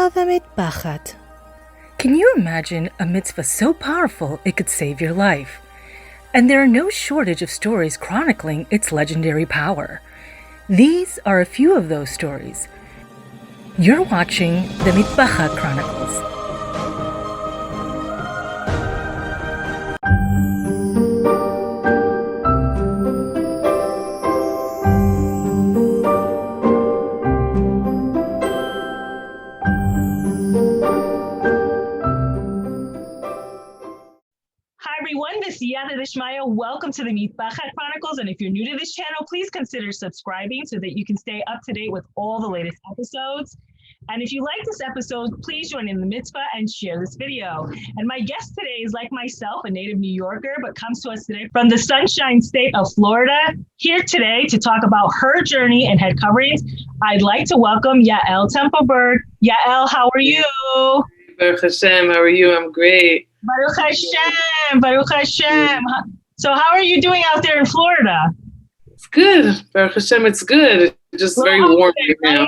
the Mitpachat. Can you imagine a mitzvah so powerful it could save your life? And there are no shortage of stories chronicling its legendary power. These are a few of those stories. You're watching the Mitpachat Chronicles. Welcome to the Mitpachat Chronicles, and if you're new to this channel, please consider subscribing so that you can stay up to date with all the latest episodes. And if you like this episode, please join in the mitzvah and share this video. And my guest today is, like myself, a native New Yorker, but comes to us today from the Sunshine State of Florida, here today to talk about her journey and head coverings. I'd like to welcome Yael Tempelberg. Yael, how are you? Baruch Hashem, how are you? I'm great. Baruch Hashem, Baruch Hashem. So how are you doing out there in Florida? It's good. Baruch Hashem, it's good. It's just very warm right now.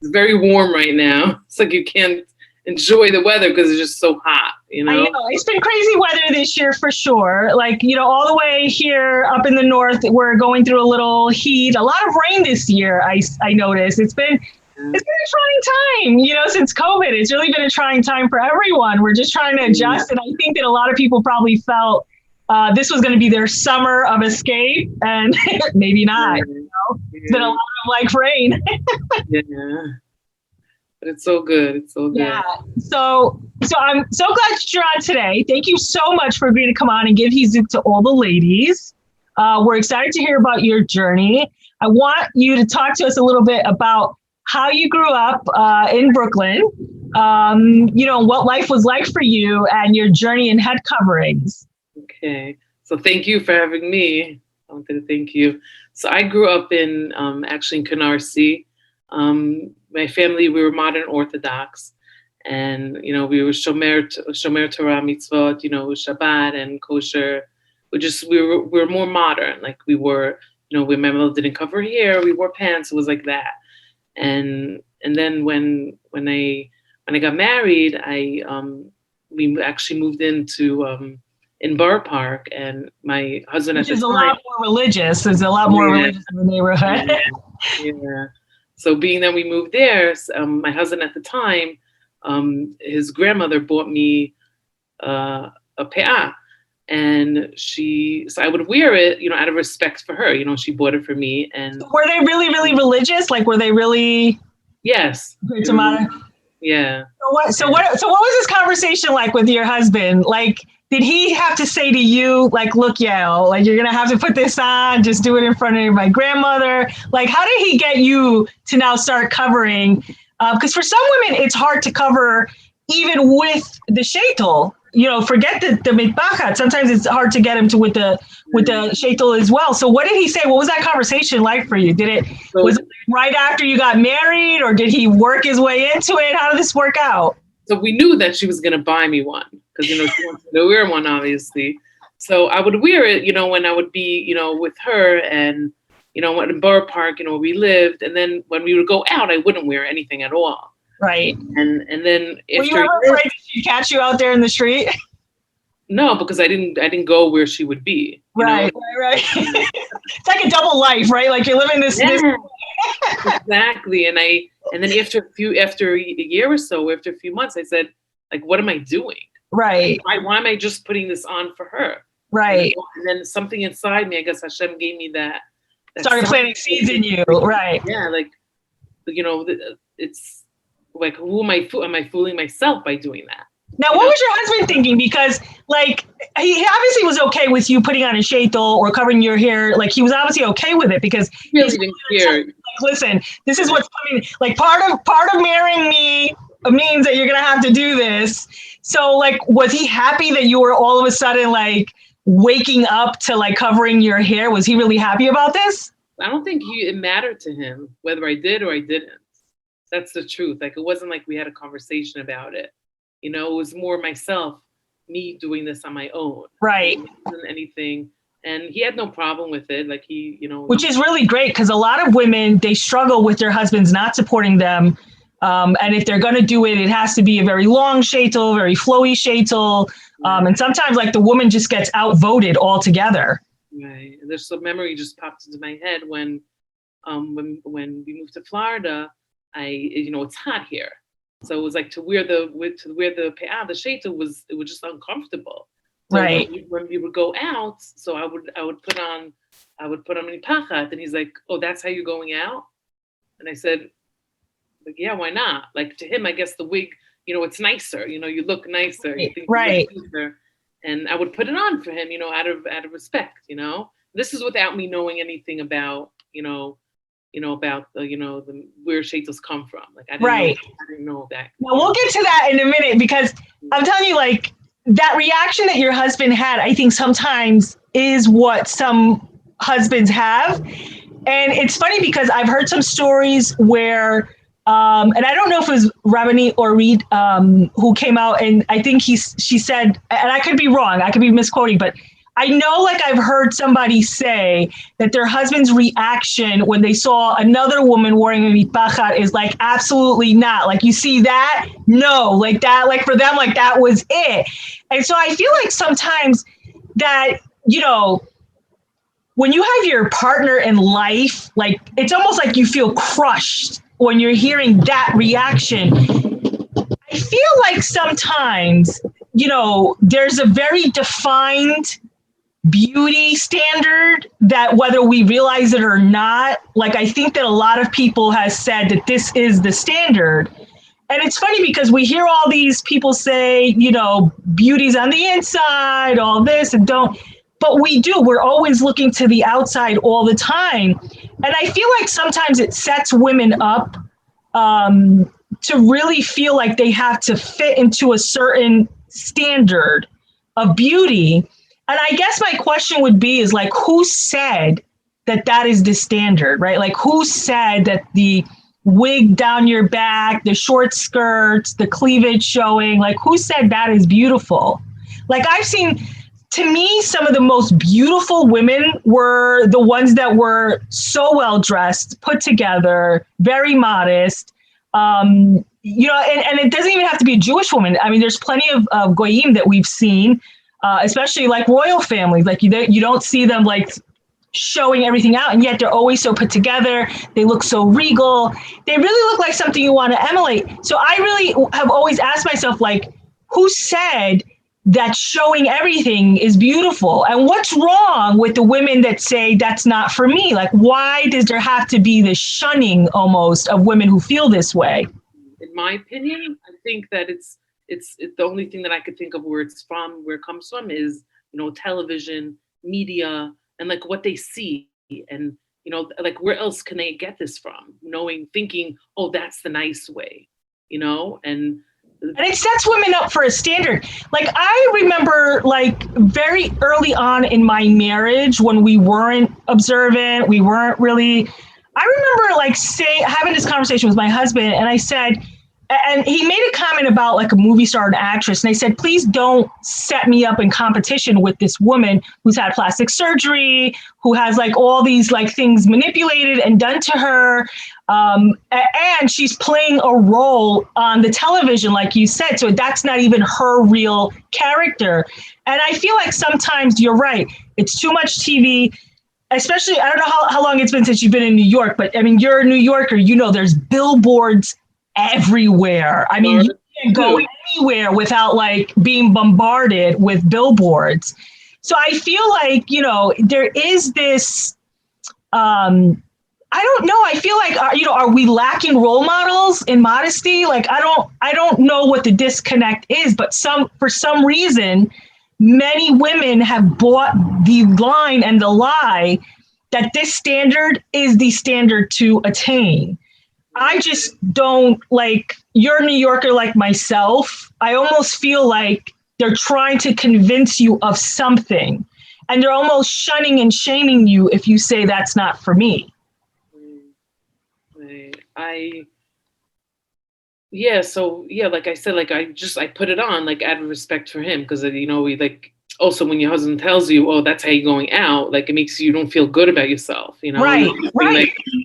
It's very warm right now. It's like you can't enjoy the weather because it's just so hot, you know? I know. It's been crazy weather this year for sure. Like, you know, all the way here up in the north, we're going through a little heat. A lot of rain this year, I noticed. It's been a trying time, you know, since COVID. It's really been a trying time for everyone. We're just trying to adjust. And I think that a lot of people probably felt this was going to be their summer of escape, and maybe not. You know? It's been a lot of like rain. Yeah, but it's so good. It's so good. Yeah. So I'm so glad that you're on today. Thank you so much for agreeing to come on and give Hizuk to all the ladies. We're excited to hear about your journey. I want you to talk to us a little bit about how you grew up in Brooklyn. You know, what life was like for you and your journey in head coverings. Okay, so thank you for having me. I wanted to thank you. So I grew up in actually in Conversos. My family, we were modern Orthodox, and you know we were shomer Torah mitzvot, you know, Shabbat and kosher. We were more modern. Like we were, you know, when my mother didn't cover hair, we wore pants. It was like that. And then when I got married, we actually moved into in Borough Park, and my husband Which is a lot more religious. There's a lot more religious in the neighborhood. Yeah. So being that we moved there, my husband at the time, his grandmother bought me a pe'ah, and so I would wear it, you know, out of respect for her. You know, she bought it for me. And were they really, really religious? Like, were they really? Yes. Yeah. So what was this conversation like with your husband? Like, did he have to say to you, like, look, Yael, like, you're going to have to put this on, just do it in front of my grandmother? Like, how did he get you to now start covering? Because for some women, it's hard to cover even with the sheitel. You know, forget the mitpachat. Sometimes it's hard to get him to with the sheitel as well. So what did he say? What was that conversation like for you? Was it right after you got married, or did he work his way into it? How did this work out? So we knew that she was going to buy me one because, you know, she wanted to wear one, obviously. So I would wear it, you know, when I would be, you know, with her, and, you know, in Borough Park, you know, we lived. And then when we would go out, I wouldn't wear anything at all. Right. And then were you ever afraid that she'd catch you out there in the street? No, because I didn't go where she would be. Right. It's like a double life, right? Like you're living this. Exactly. And then after a year or so, after a few months, I said, like, what am I doing? Right. Why am I just putting this on for her? Right. And then something inside me, I guess Hashem gave me that started planting seeds in you. Right. Yeah. Like, you know, it's like, who am I? Am I fooling myself by doing that? Now, what was your husband thinking? Because, like, he obviously was okay with you putting on a sheitel or covering your hair. Like, he was obviously okay with it because he really didn't care. Like, listen, this is what's coming. Like, part of marrying me means that you're gonna have to do this. So, like, was he happy that you were all of a sudden like waking up to like covering your hair? Was he really happy about this? I don't think it mattered to him whether I did or I didn't. That's the truth. Like, it wasn't like we had a conversation about it. You know, it was more myself, me doing this on my own. Right. It wasn't anything. And he had no problem with it. Like he, you know. Which is really great because a lot of women, they struggle with their husbands not supporting them And if they're going to do it, it has to be a very long sheitel, very flowy sheitel. And sometimes like the woman just gets outvoted altogether. Right. There's some memory just popped into my head when we moved to Florida. It's hot here, so it was like to wear the pe'ah, the sheitel it was just uncomfortable. So right. When we would go out, so I would put on Mitpachat, and he's like, "Oh, that's how you're going out?" And I said, "Like, yeah, why not?" Like to him, I guess the wig, it's nicer. You look nicer. You think right. you look nicer. And I would put it on for him, out of respect. This is without me knowing anything about, about the where sheitels come from. Like I didn't know that. Well, we'll get to that in a minute because I'm telling you, like that reaction that your husband had, I think sometimes is what some husbands have. And it's funny because I've heard some stories where, and I don't know if it was Rabani or Reed who came out, and I think she said, and I could be wrong, I could be misquoting, but I know like I've heard somebody say that their husband's reaction when they saw another woman wearing a mitpachat is like, absolutely not. Like, you see that? No, like that, like for them, like that was it. And so I feel like sometimes that, when you have your partner in life, like it's almost like you feel crushed when you're hearing that reaction. I feel like sometimes, there's a very defined beauty standard that whether we realize it or not, like I think that a lot of people has said that this is the standard. And it's funny because we hear all these people say, beauty's on the inside, all this and don't. But we're always looking to the outside all the time. And I feel like sometimes it sets women up to really feel like they have to fit into a certain standard of beauty. And I guess my question would be is like, who said that is the standard, right? Like who said that the wig down your back, the short skirts, the cleavage showing, like who said that is beautiful? Like I've seen, to me, some of the most beautiful women were the ones that were so well dressed, put together, very modest. And it doesn't even have to be a Jewish woman. I mean, there's plenty of goyim that we've seen, especially like royal families. Like you don't see them like showing everything out, and yet they're always so put together. They look so regal. They really look like something you want to emulate. So I really have always asked myself, like, who said that showing everything is beautiful? And what's wrong with the women that say that's not for me? Like, why does there have to be this shunning almost of women who feel this way? In my opinion, I think that it's the only thing that I could think of where it comes from is, television, media, and like what they see. And, like where else can they get this from? Thinking, oh, that's the nice way, and it sets women up for a standard. Like I remember like very early on in my marriage when we weren't observant, we weren't really, I remember like having this conversation with my husband, and I said, and he made a comment about like a movie star and actress. And I said, please don't set me up in competition with this woman who's had plastic surgery, who has like all these like things manipulated and done to her. And she's playing a role on the television, like you said. So that's not even her real character. And I feel like sometimes you're right. It's too much TV. Especially, I don't know how long it's been since you've been in New York, but I mean, you're a New Yorker, there's billboards everywhere. I mean, you can't go anywhere without like being bombarded with billboards. So I feel like, there is this, I don't know. I feel like, are we lacking role models in modesty? Like, I don't know what the disconnect is, but for some reason, many women have bought the line and the lie that this standard is the standard to attain. I just don't like, you're a New Yorker like myself. I almost feel like they're trying to convince you of something, and they're almost shunning and shaming you if you say that's not for me. So like I said, like I put it on like out of respect for him, because we like also when your husband tells you, oh, that's how you're going out, like it makes you don't feel good about yourself, you know? Right.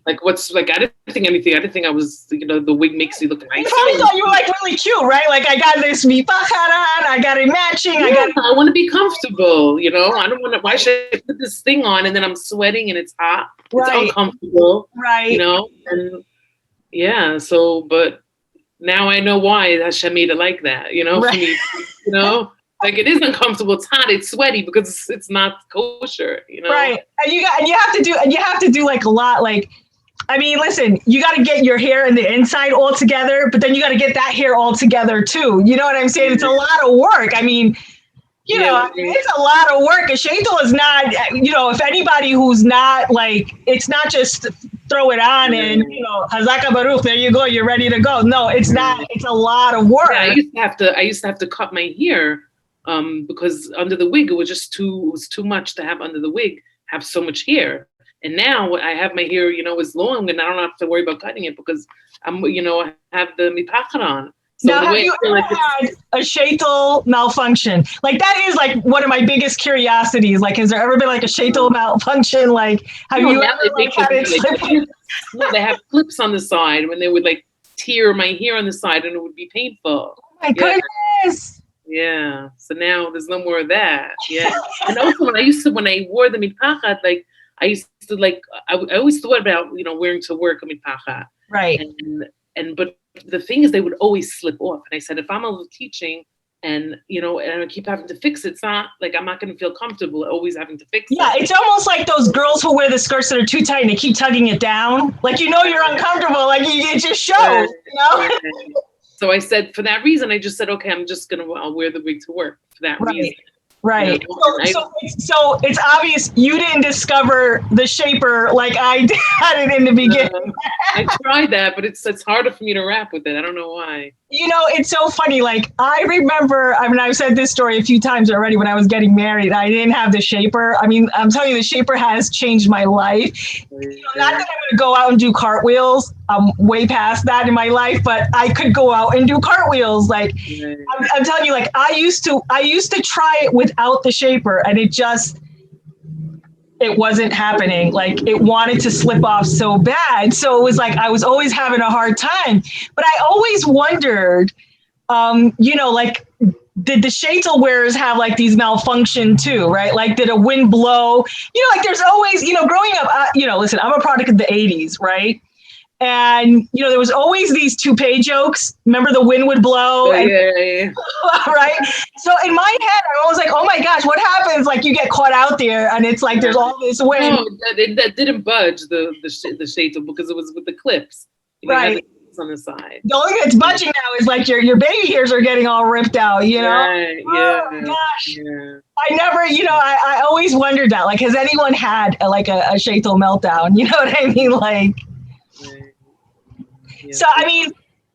Like what's like, I didn't think anything. I didn't think I was, you know, the wig makes you look nice. You probably thought you were like really cute, right? Like I got this mitpachat on, I got it matching. Yeah, I want to be comfortable, you know? I don't want to, why should I put this thing on and then I'm sweating and it's hot? It's uncomfortable, right? You know? And yeah, so, but now I know why Hashem made it like that, you know, for me, you know? Like it is uncomfortable, it's hot, it's sweaty because it's not kosher, you know? Right. And you have to do like a lot, like, I mean, listen, you got to get your hair and the inside all together, but then you got to get that hair all together too. You know what I'm saying? It's a lot of work. I mean, you know, it's a lot of work. A sheitel is not, you know, if anybody who's not like, it's not just throw it on and, you know, Hazaka Baruch, there you go, you're ready to go. No, it's not. It's a lot of work. Yeah, I used to have to cut my hair because under the wig, it was too much to have under the wig, have so much hair. And now I have my hair, you know, is long and I don't have to worry about cutting it because I have the mitpachat on. So now, have you ever had a sheitel malfunction? Like that is like one of my biggest curiosities. Like, has there ever been like a sheitel malfunction? Like, have you ever like had it slip? No, they have clips on the side when they would like tear my hair on the side and it would be painful. Oh my goodness. Yeah. So now there's no more of that. Yeah. And also when I wore the mitpachat, like I used to like, I always thought about, you know, wearing to work a mitpachat. Right. But the thing is they would always slip off. And I said, if I'm teaching and, you know, and I keep having to fix it, it's not like, I'm not going to feel comfortable always having to fix it. Yeah. It's almost like those girls who wear the skirts that are too tight and they keep tugging it down. Like, you know, you're uncomfortable. Like it just shows, you know? Right. So I said, for that reason, I just said, okay, I'll wear the wig to work for that reason. Right. You know, so it's obvious you didn't discover the shaper like I had it in the beginning. I tried that, but it's harder for me to rap with it. I don't know why. You know, it's so funny. Like I remember, I mean, I've said this story a few times already when I was getting married. I didn't have the shaper. I mean, I'm telling you, the shaper has changed my life. You know, not that I'm going to go out and do cartwheels. I'm way past that in my life, but I could go out and do cartwheels. Like I'm telling you, like I used to try it without the shaper and it wasn't happening. Like it wanted to slip off so bad. So it was like, I was always having a hard time, but I always wondered, you know, like, did the sheitel wearers have like these malfunction too, right? Like, did a wind blow? You know, like there's always, you know, growing up, you know, listen, I'm a product of the 80s, right? And, you know, there was always these toupee jokes. Remember the wind would blow? Yeah. Right? So in my head, I was like, oh my gosh, what happens? Like you get caught out there and it's like there's all this wind. No, that didn't budge the sheitel because it was with the clips. You know, right. On the side. The only thing that's budging now is like your baby hairs are getting all ripped out, you know? Right. Oh my gosh. Yeah. I never, you know, I always wondered that. Like, has anyone had a sheitel meltdown? You know what I mean? Like, yeah. So, I mean,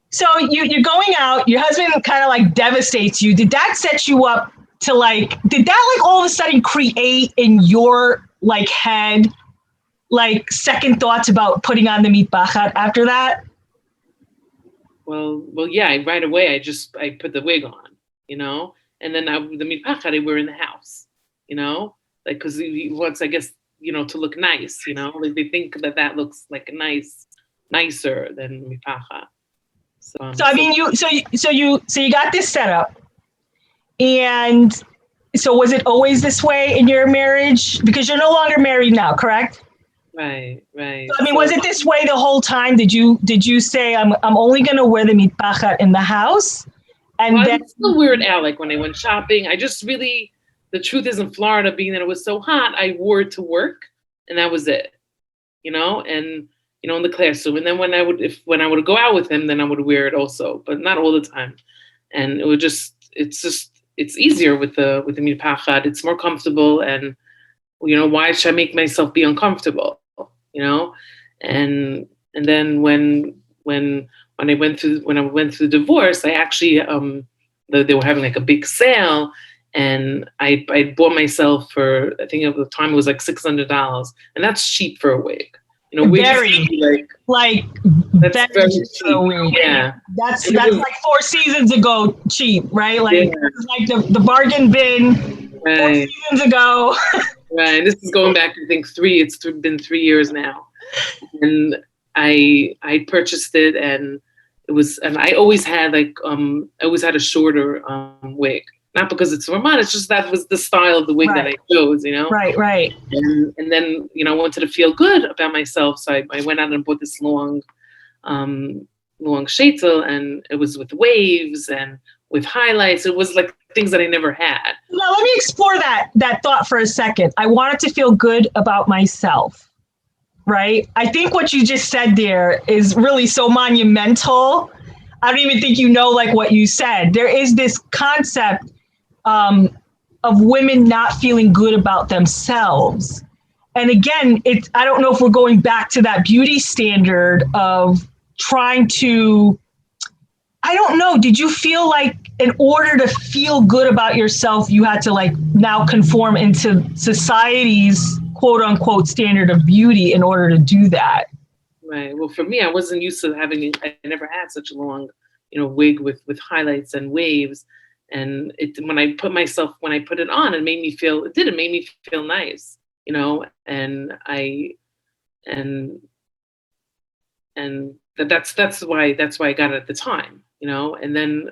so you're going out, your husband kind of like devastates you. Did that set you up to like, did that like all of a sudden create in your like head, like second thoughts about putting on the mitpachat after that? Well, yeah, right away, I put the wig on, you know, and then the mitpachat I wear in the house, you know, like, because he wants, I guess, you know, to look nice, you know, like they think that looks like nicer than mitpachat. So I mean, you got this set up, and so was it always this way in your marriage? Because you're no longer married now, correct? Right. So, I mean, was it this way the whole time? Did you say I'm only going to wear the mitpachat in the house? And then I still wear it out, like when I went shopping. I just really, the truth is, in Florida, being that it was so hot, I wore it to work, and that was it, you know, and you know, in the classroom. And then when I would go out with him, then I would wear it also, but not all the time. And it's easier with the mitpachat. It's more comfortable, and you know, why should I make myself be uncomfortable? You know, and then when I went through the divorce, I actually they were having like a big sale, and I bought myself for, I think at the time it was like $600, and that's cheap for a wig. You know, very like that's very cheap. Yeah, that's like 4 seasons ago cheap, right? Like it's like the bargain bin. 4 seasons ago. Right. This is going back, I think, been 3 years now. And I purchased it, and I always had a shorter wig. Not because it's Vermont, it's just that was the style of the wig that I chose, Right. And then, I wanted to feel good about myself. So I went out and bought this long sheitel, and it was with waves and with highlights. It was like things that I never had. Now let me explore that thought for a second. I wanted to feel good about myself, right? I think what you just said there is really so monumental. I don't even think like what you said. There is this concept of women not feeling good about themselves. And again, I don't know if we're going back to that beauty standard of trying to, I don't know, did you feel like in order to feel good about yourself, you had to now conform into society's quote unquote standard of beauty in order to do that? Right. Well, for me, I wasn't used to I never had such a long, wig with highlights and waves. And when I put it on, it made me feel nice, and that's why I got it at the time, and then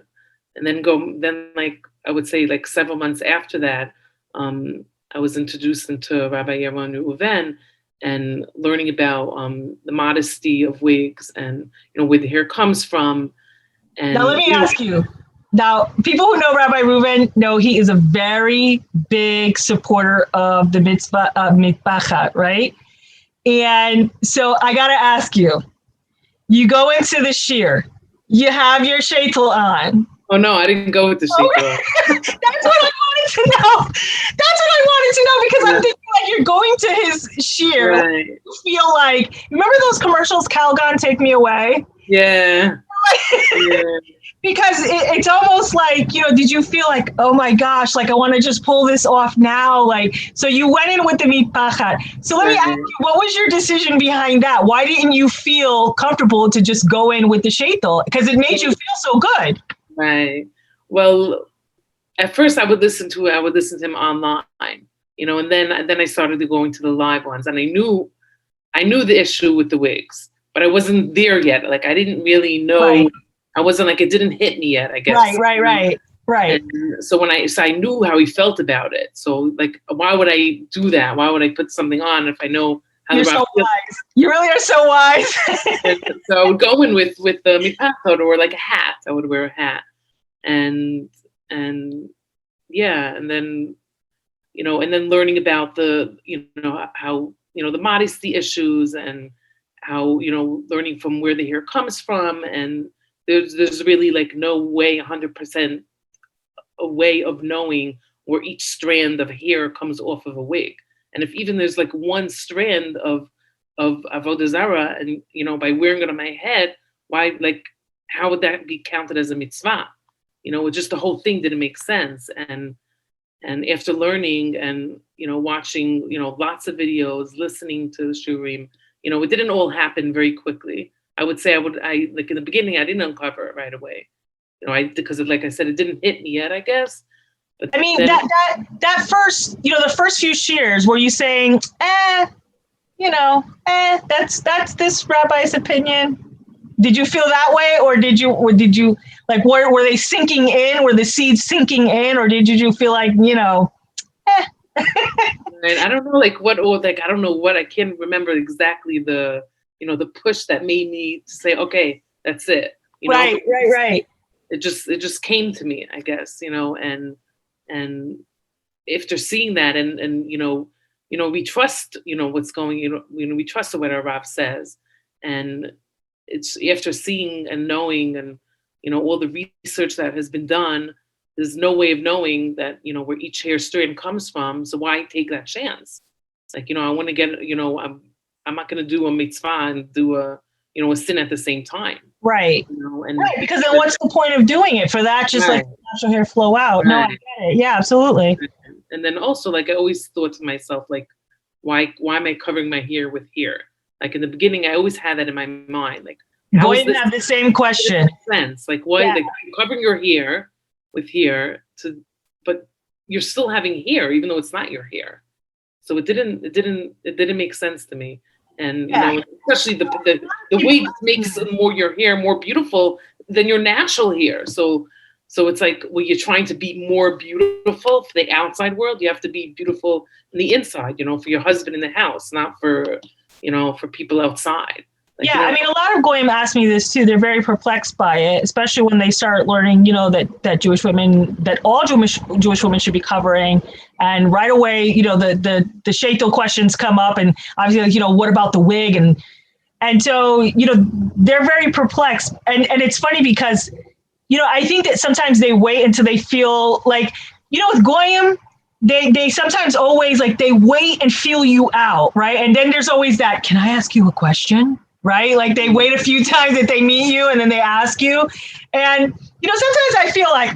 I would say several months after that, I was introduced into Rabbi Yaron Reuven and learning about the modesty of wigs and where the hair comes from. And now let me ask you. Now, people who know Rabbi Reuven know he is a very big supporter of the mitzvah Mitpachat, right? And so I got to ask you, you go into the shir, you have your sheitel on. Oh, no, I didn't go with the sheitel. That's what I wanted to know. Because I'm thinking you're going to his shir. Right. You feel remember those commercials, Calgon, Take Me Away? Yeah. Because it's almost did you feel oh my gosh, I want to just pull this off now? So you went in with the mitpachat. So let me ask you, what was your decision behind that? Why didn't you feel comfortable to just go in with the sheitel? Because it made you feel so good. Right. Well, at first I would listen to him online, and then I started going to the live ones, and I knew the issue with the wigs, but I wasn't there yet. I didn't really know. Right. I wasn't it didn't hit me yet, I guess. Right. And so I knew how he felt about it. So why would I do that? Why would I put something on if I know how You're so wise. You really are so wise. So I would go in with the mitpachat or a hat. I would wear a hat. And yeah, and then learning about the how the modesty issues and how learning from where the hair comes from, and there's really no way 100% a way of knowing where each strand of hair comes off of a wig. And if even there's one strand of avodah zarah, and by wearing it on my head, why how would that be counted as a mitzvah? Just the whole thing didn't make sense. And after learning and watching lots of videos, listening to the shurim, it didn't all happen very quickly. I would say in the beginning I didn't uncover it right away. Because like I said, it didn't hit me yet, I guess. But I mean, that first, the first few shirs, were you saying, that's this rabbi's opinion? Did you feel that way, or did you were they sinking in? Were the seeds sinking in, or did you feel I don't know, I don't know what, I can't remember exactly the push that made me say, okay, that's it. Right. It just came to me, I guess, and after seeing that, and we trust, what's going, we trust what our Rav says, and it's after seeing and knowing and all the research that has been done, there's no way of knowing that where each hair strand comes from. So why take that chance? I want to get I'm not going to do a mitzvah and do a sin at the same time. Right. Right, because then what's the point of doing it? For that, just let natural hair flow out. Right. No, I get it. Yeah, absolutely. And then also, I always thought to myself, why am I covering my hair with hair? In the beginning, I always had that in my mind. Go ahead and have the same question. Sense. Why? Yeah. Covering your hair with hair but you're still having hair, even though it's not your hair. So it didn't make sense to me. And especially the wig makes your hair more beautiful than your natural hair. So it's like when you're trying to be more beautiful for the outside world, you have to be beautiful in the inside, for your husband in the house, not for people outside. Like, I mean, a lot of goyim ask me this too. They're very perplexed by it, especially when they start learning, that Jewish women, that all Jewish women should be covering. And right away, the sheitel questions come up, and obviously, what about the wig? And so, they're very perplexed. And it's funny because, I think that sometimes they wait until they feel like, with goyim, they sometimes always like they wait and feel you out, right? And then there's always that, can I ask you a question? Right? Like they wait a few times that they meet you and then they ask you. And, sometimes I feel like,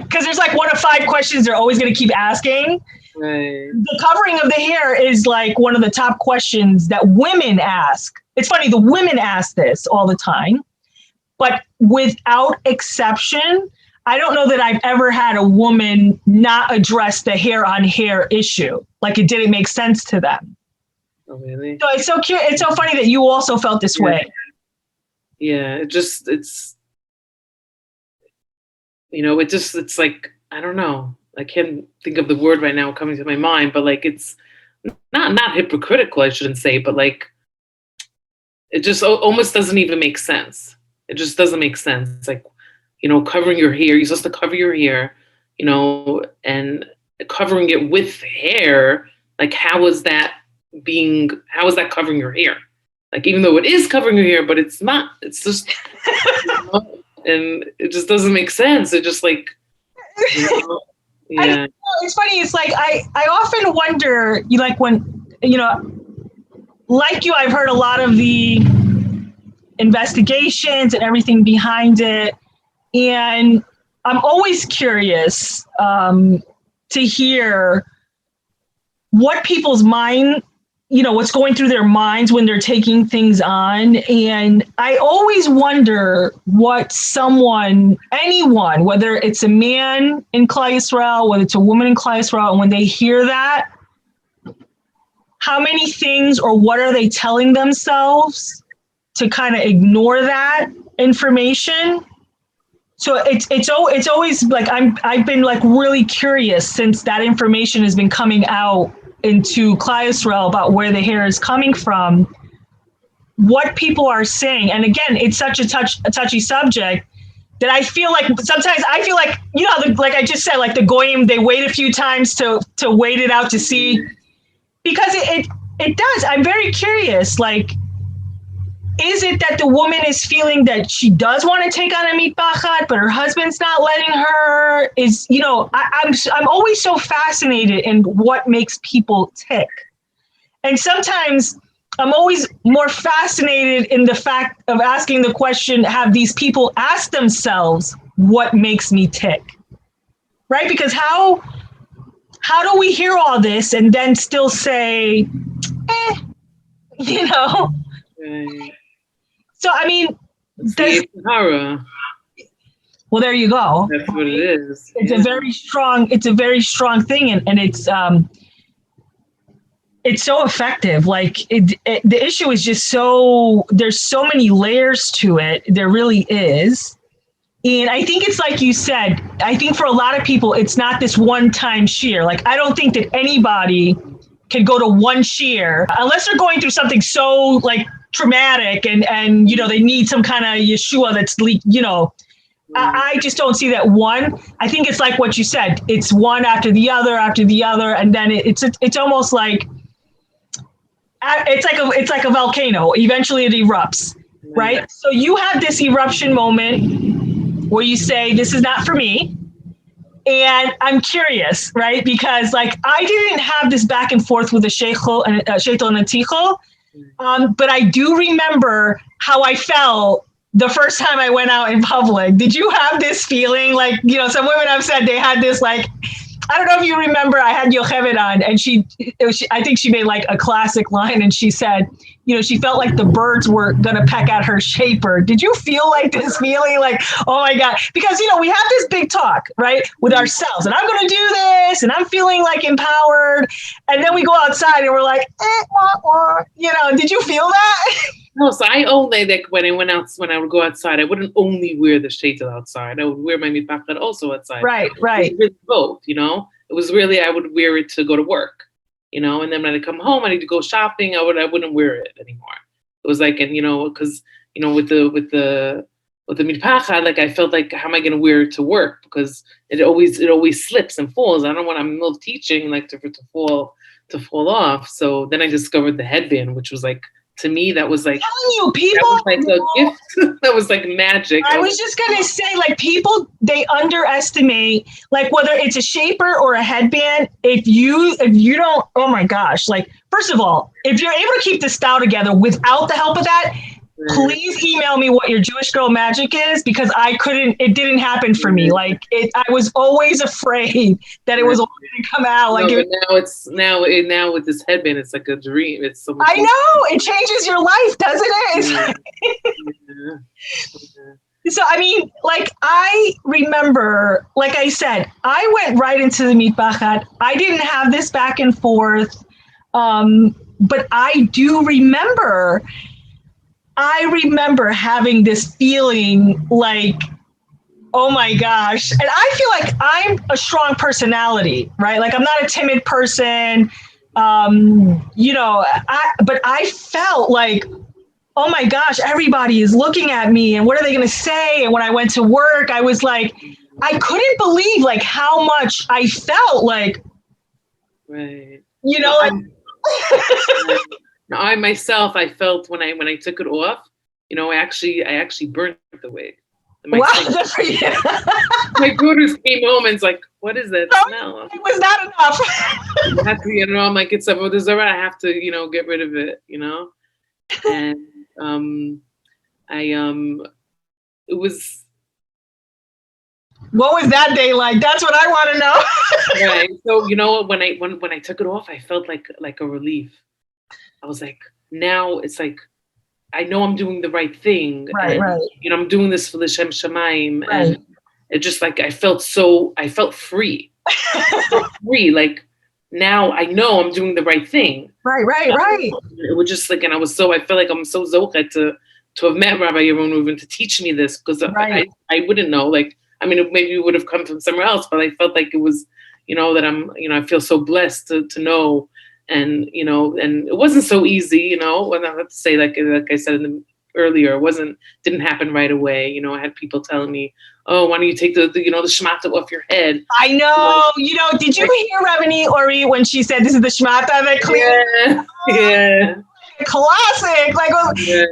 because there's like 1 of 5 questions they're always going to keep asking. Right. The covering of the hair is like one of the top questions that women ask. It's funny, the women ask this all the time, but without exception, I don't know that I've ever had a woman not address the hair on hair issue. Like it didn't make sense to them. Oh, really? So it's so cute. It's so funny that you also felt this way. Yeah, it's like, I don't know. I can't think of the word right now coming to my mind, but like, it's not hypocritical, I shouldn't say, but like, it just almost doesn't even make sense. It just doesn't make sense. It's like, covering your hair, you're supposed to cover your hair, and covering it with hair. Like, how is that covering your hair? Like, even though it is covering your hair, but it's not, it's just, and it just doesn't make sense. It just like, yeah. It's funny. It's like, I often wonder, like when, like you, I've heard a lot of the investigations and everything behind it. And I'm always curious to hear what people's mind, what's going through their minds when they're taking things on. And I always wonder what anyone, whether it's a man in Klal Yisrael, whether it's a woman in Klal Yisrael, and when they hear that, how many things or what are they telling themselves to kind of ignore that information? So it's always like I've been like really curious since that information has been coming out into Klal Yisrael about where the hair is coming from, what people are saying. And again, it's such a touchy subject that I feel like sometimes like I just said, like the goyim, they wait a few times to wait it out to see, because it does. I'm very curious, like, is it that the woman is feeling that she does want to take on a mitpachat, but her husband's not letting her? I'm always so fascinated in what makes people tick. And sometimes I'm always more fascinated in the fact of asking the question, have these people asked themselves what makes me tick? Right? Because how do we hear all this and then still say, Right. So, I mean, horror. Well, there you go. That's what it is. It's a very strong thing. And it's so effective. Like the issue is just there's so many layers to it. There really is. And I think it's like you said, I think for a lot of people, it's not this one-time shear. Like, I don't think that anybody can go to one shear unless they're going through something so like traumatic and they need some kind of Yeshua that's I just don't see that one. I think it's like what you said. It's one after the other, and then it's almost like it's like a volcano. Eventually it erupts, right? So you have this eruption moment where you say, this is not for me. And I'm curious, right? Because like I didn't have this back and forth with a sheitel and a tichel, but I do remember how I felt the first time I went out in public. Did you have this feeling? Like, some women have said they had this, like, I don't know if you remember, I had Yocheved on, and I think she made like a classic line, and she said, she felt like the birds were going to peck at her shaper. Did you feel like this feeling like, oh my God? Because, we have this big talk, right, with ourselves, and I'm going to do this, and I'm feeling like empowered. And then we go outside and we're like, wah, wah. Did you feel that? No, so I only, like, when I would go outside, I wouldn't only wear the sheitel outside. I would wear my mitpachat also outside. Right. It was both, It was really, I would wear it to go to work. And then when I come home, I need to go shopping. I wouldn't wear it anymore. It was like, and because with the mitpachat, like I felt like, how am I going to wear it to work? Because it always slips and falls. I don't want, I'm in the middle of teaching, like to fall off. So then I discovered the headband, which was like, to me, that was like, people, that was like a gift. That was like magic. I was just going to say, like, people, they underestimate, like, whether it's a shaper or a headband, if you don't, oh my gosh, like, first of all, if you're able to keep the style together without the help of that, please email me what your Jewish girl magic is, because it didn't happen for me. Like, I was always afraid that it was going to come out. Like, now with this headband, it's like a dream. It's so much. I know, it changes your life, doesn't it? So, I mean, like, I remember, like I said, I went right into the mitpachat. I didn't have this back and forth, but I do remember. I remember having this feeling like, oh my gosh. And I feel like I'm a strong personality, right? Like, I'm not a timid person, but I felt like, oh my gosh, everybody is looking at me and what are they going to say? And when I went to work, I was like, I couldn't believe like how much I felt like, right. Like, I myself, I felt when I took it off, I actually burnt the wig. Wow, good for you. My daughters came home and it's like, what is that smell? It was not enough. I have to, I'm like, it's over. There's alright. I have to, get rid of it, And it was. What was that day like? That's what I want to know. Right. So when I took it off, I felt like a relief. I was like, now it's like, I know I'm doing the right thing. Right, and, right. I'm doing this for the Shem Shemaim. Right. And it just like, I felt free. Free. Like, now I know I'm doing the right thing. Right. It was just like, and I felt like I'm so zochet to have met Rabbi Yaron Reuven to teach me this, because I wouldn't know. Like, I mean, maybe it would have come from somewhere else, but I felt like it was, that I'm, I feel so blessed to know. And, and it wasn't so easy, and I have to say, like I said earlier, didn't happen right away. I had people telling me, oh, why don't you take the shmata off your head? I know, did you hear Rabbi Ori when she said, this is the shmata that cleans? Yeah. Classic. Like, you're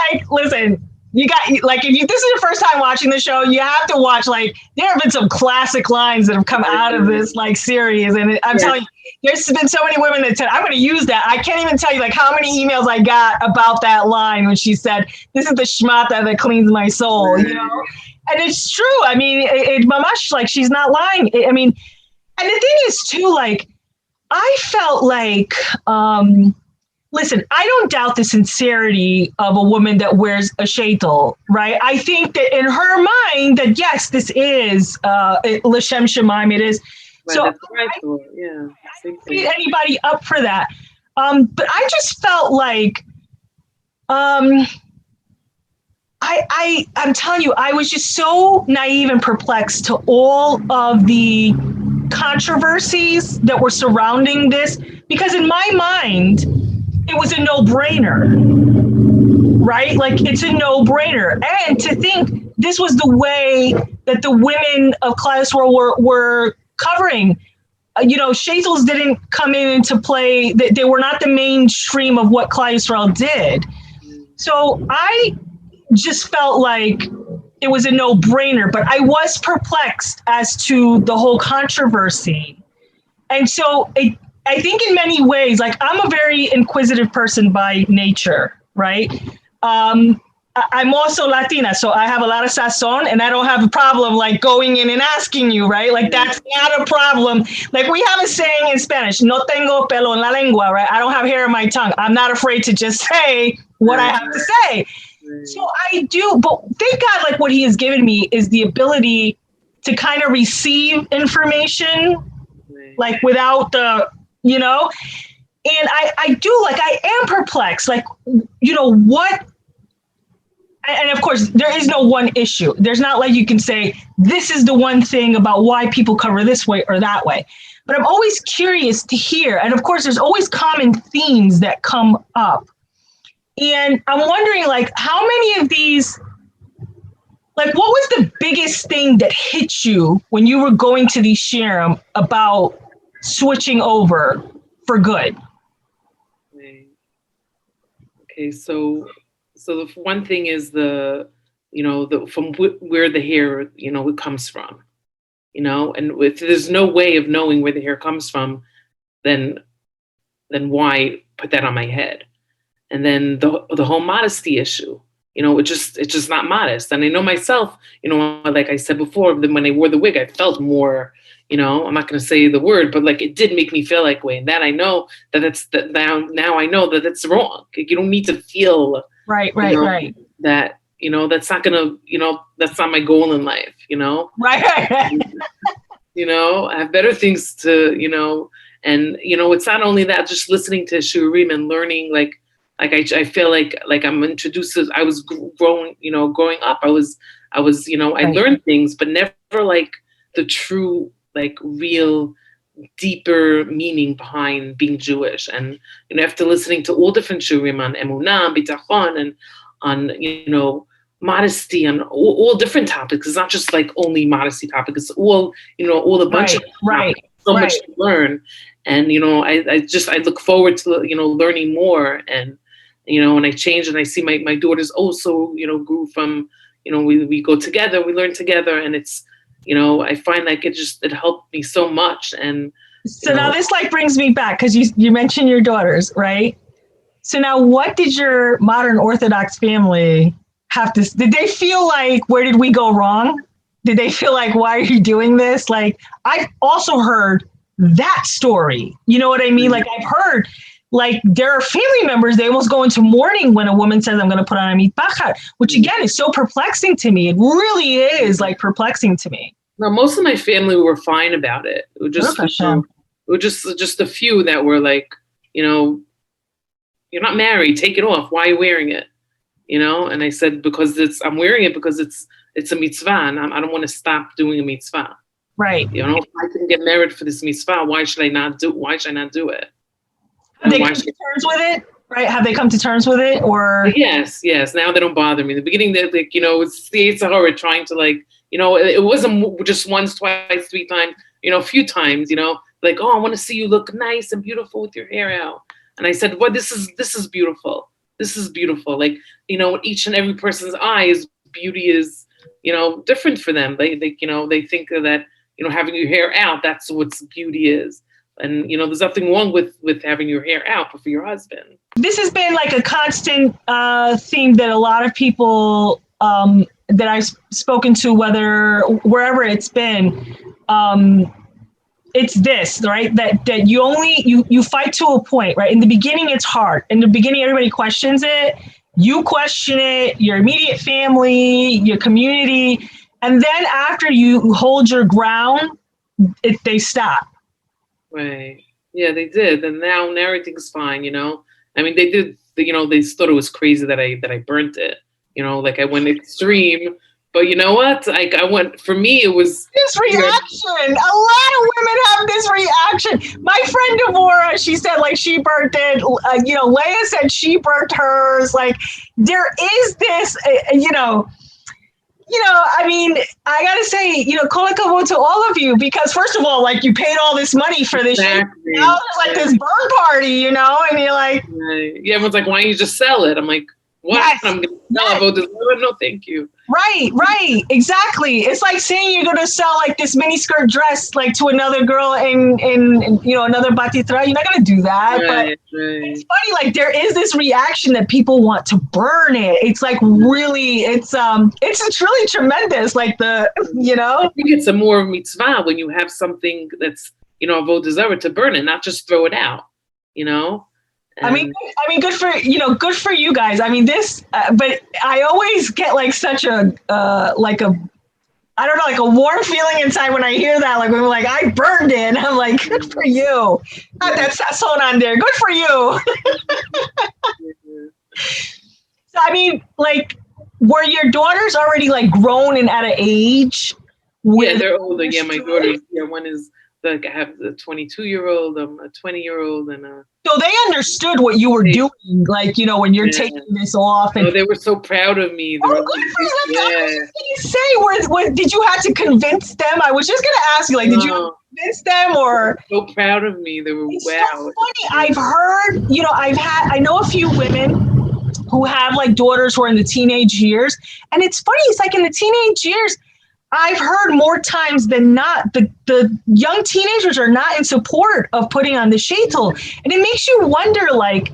like, listen, you got, like, if this is your first time watching the show, you have to watch, like, there have been some classic lines that have come out of this, like, series. And I'm telling you, there's been so many women that said, I'm going to use that. I can't even tell you, like, how many emails I got about that line when she said, this is the shmata that cleans my soul, And it's true. I mean, it mamash, like, she's not lying. I mean, and the thing is, too, like, I felt like, listen, I don't doubt the sincerity of a woman that wears a sheitel, right? I think that in her mind that, yes, this is L'Shem Shemaim, it is. Right, so right. I don't beat anybody up for that. But I just felt like, I'm telling you, I was just so naive and perplexed to all of the controversies that were surrounding this, because in my mind, it was a no-brainer, right? Like, it's a no-brainer. And to think this was the way that the women of Klal Yisrael were covering, sheitels didn't come into play. They were not the mainstream of what Klal Yisrael did. So I just felt like it was a no-brainer, but I was perplexed as to the whole controversy. And so I think in many ways, like, I'm a very inquisitive person by nature, right? I I'm also Latina, so I have a lot of sazon, and I don't have a problem like going in and asking you, right? Like that's not a problem. Like we have a saying in Spanish, no tengo pelo en la lengua, right? I don't have hair in my tongue. I'm not afraid to just say what I have to say. So I do, but thank God, like what he has given me is the ability to kind of receive information, like without the, and I do, like, I am perplexed, like, what, and of course, there is no one issue. There's not like you can say, this is the one thing about why people cover this way or that way. But I'm always curious to hear. And of course, there's always common themes that come up. And I'm wondering, like, how many of these, like, what was the biggest thing that hit you when you were going to these shirim about switching over for good? Okay, so the one thing is from where the hair, it comes from, and if there's no way of knowing where the hair comes from, then why put that on my head? And then the whole modesty issue, it's just not modest. And I know myself, like I said before, when I wore the wig, I felt more, I'm not going to say the word, but like it did make me feel like way. And that I know now I know that it's wrong. Like, you don't need to feel right. That, that's not gonna, that's not my goal in life, Right. I have better things to, and, it's not only that, just listening to Shurim and learning, like I feel like I'm introduced to, I was growing up, I learned things, but never like the true, like real deeper meaning behind being Jewish. And, after listening to all different Shurim on emunah, bitachon, and on, modesty, on all different topics. It's not just like only modesty topics. It's all, all a bunch of topics, so much to learn. And, I look forward to, learning more. And, when I change and I see my daughters also, grew from, we go together, we learn together, and it's, I find like it helped me so much. And so now this like brings me back, because you mentioned your daughters, right? So now what did your modern Orthodox family have to, did they feel like, where did we go wrong? Did they feel like, why are you doing this? Like, I've also heard that story. You know what I mean? Like, I've heard, like, there are family members, they almost go into mourning when a woman says, I'm going to put on a mitpachat, which again is so perplexing to me. It really is like perplexing to me. No, most of my family were fine about it. It was just a few that were like, you're not married, take it off. Why are you wearing it? And I said, because I'm wearing it because it's a mitzvah, and I don't want to stop doing a mitzvah. Right. If I can get married for this mitzvah, why should I not do it? Have they come to terms with it? Right? Have they come to terms with it? Or yes. Now they don't bother me. In the beginning, they're like, it's the Yitzhahara trying to like, it wasn't just once, twice, three times, a few times, like, oh, I want to see you look nice and beautiful with your hair out. And I said, well, this is beautiful. This is beautiful. Like, each and every person's eyes, beauty is, different for them. They think that, having your hair out, that's what beauty is. And, there's nothing wrong with having your hair out, but for your husband. This has been like a constant theme that a lot of people that I've spoken to, wherever it's been, it's this, right? That you fight to a point, right? In the beginning, it's hard. In the beginning, everybody questions it. You question it, your immediate family, your community. And then after you hold your ground, they stop. Right. Yeah, they did. And now everything's fine, I mean, they did, they thought it was crazy that I burnt it, like I went extreme. But you know what? Like for me, it was this reaction. A lot of women have this reaction. My friend Deborah, she said like she burnt it. Leah said she burnt hers. Like there is this, I mean, I gotta say, kol hakavod to all of you, because first of all, like you paid all this money for this shit. Now there's like this burn party, and you're like, yeah, everyone's like, why don't you just sell it? I'm like, What? Yes. I'm going to sell about this. No, thank you. Right, exactly. It's like saying you're gonna sell like this miniskirt dress like to another girl in another batitra. You're not gonna do that. But it's funny, like there is this reaction that people want to burn it. It's like really, it's really tremendous. Like I think it's a more mitzvah when you have something that's avodah zarah to burn it, not just throw it out. I mean, good for you guys. I mean, this, but I always get like such a like a warm feeling inside when I hear that. Like when we're like, I burned it. I'm like, good for you. That's hold on there. Good for you. So I mean, like, were your daughters already like grown and at an age? Yeah, they're older. Yeah, my daughters. Yeah, one is like I have a 22-year-old, a 20-year-old, and a. So they understood what you were doing, like when you're taking this off, and they were so proud of me. Good for you! I was say, did you have to convince them? I was just gonna ask you, like, did you convince them, or so proud of me? They were so funny. I've heard, I know a few women who have like daughters who are in the teenage years, and it's funny. It's like in the teenage years. I've heard more times than not the young teenagers are not in support of putting on the sheitel. And it makes you wonder, like,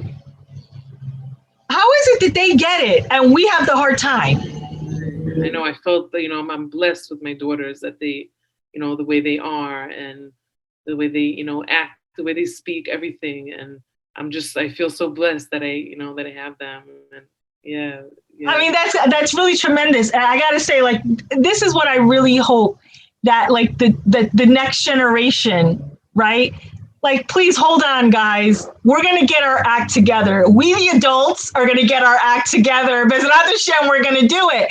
how is it that they get it and we have the hard time? I know. I felt that, I'm blessed with my daughters that they, the way they are and the way they, act, the way they speak, everything. And I feel so blessed that I have them. And yeah. I mean, that's really tremendous. And I got to say, like, this is what I really hope that, like, the next generation, right? Like, please hold on, guys. We're going to get our act together. We, the adults, are going to get our act together. Bezrat Hashem, we're going to do it.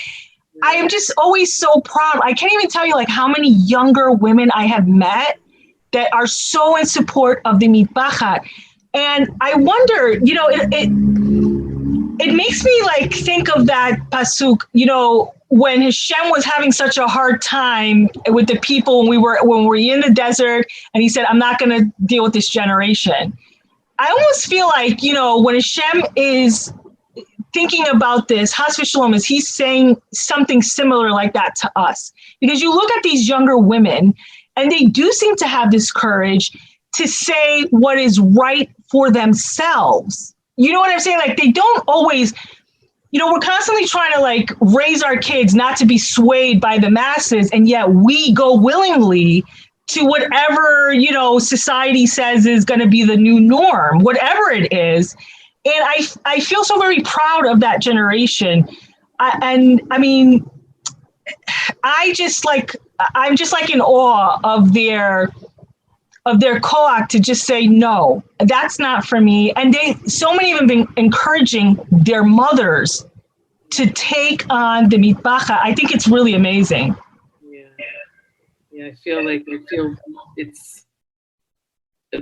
I am just always so proud. I can't even tell you, like, how many younger women I have met that are so in support of the Mitpachat. And I wonder, it makes me like think of that pasuk, when Hashem was having such a hard time with the people when we were in the desert, and he said, I'm not going to deal with this generation. I almost feel like, when Hashem is thinking about this, Has v'Shalom, is he's saying something similar like that to us. Because you look at these younger women, and they do seem to have this courage to say what is right for themselves. You know what I'm saying? Like, they don't always, we're constantly trying to like raise our kids not to be swayed by the masses. And yet we go willingly to whatever, society says is going to be the new norm, whatever it is. And I feel so very proud of that generation. I'm just like in awe of their koach to just say, no, that's not for me. And so many of them been encouraging their mothers to take on the mitpachat. I think it's really amazing. Yeah. I feel it's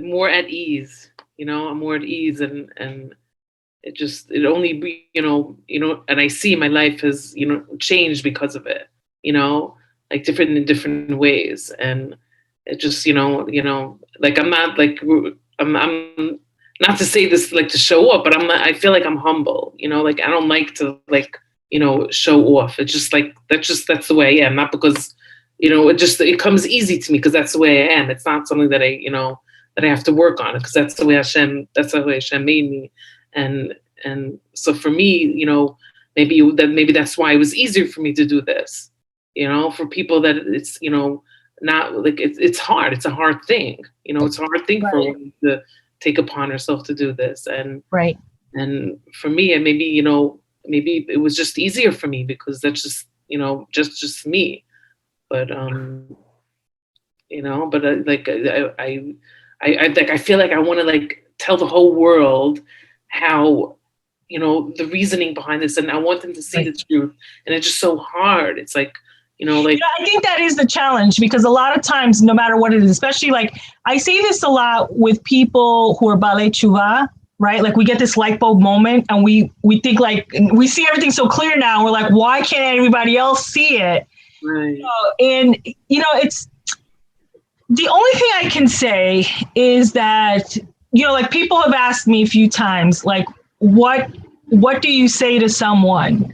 more at ease, I'm more at ease, and it only be, and I see my life has, changed because of it, like in different ways. And it just, like I'm not like, I'm not to say this like to show up, but I feel like I'm humble, like I don't like to like, show off. It's just like, that's the way I am. Not because, it comes easy to me because that's the way I am. It's not something that I have to work on, because that's the way Hashem made me. And so for me, maybe that's why it was easier for me to do this, for people that it's, not like it's hard. It's a hard thing, it's a hard thing for a woman to take upon herself to do this. And right. And for me, and maybe, maybe it was just easier for me because that's just, just me. But, like I feel like I want to like tell the whole world how, the reasoning behind this, and I want them to see the truth. And it's just so hard. It's like, I think that is the challenge, because a lot of times, no matter what it is, especially like I say this a lot with people who are balei tshuva, right? Like we get this light bulb moment and we think like, we see everything so clear now. And we're like, why can't everybody else see it? Right. It's the only thing I can say is that, like people have asked me a few times, like, what what do you say to someone?